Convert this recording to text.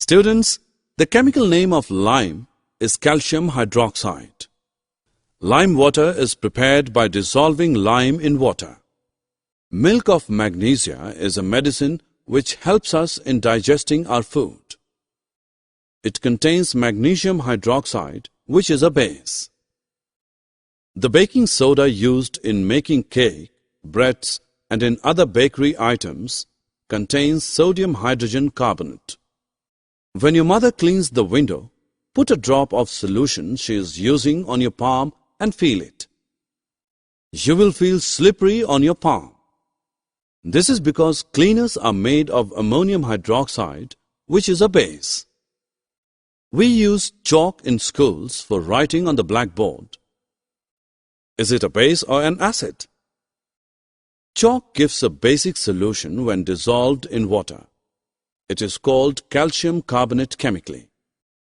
Students, the chemical name of lime is calcium hydroxide. Lime water is prepared by dissolving lime in water. Milk of magnesia is a medicine which helps us in digesting our food. It contains magnesium hydroxide, which is a base. The baking soda used in making cake, breads, and in other bakery items contains sodium hydrogen carbonate. When your mother cleans the window, put a drop of solution she is using on your palm and feel it. You will feel slippery on your palm. This is because cleaners are made of ammonium hydroxide, which is a base. We use chalk in schools for writing on the blackboard. Is it a base or an acid? Chalk gives a basic solution when dissolved in water. It is called calcium carbonate chemically.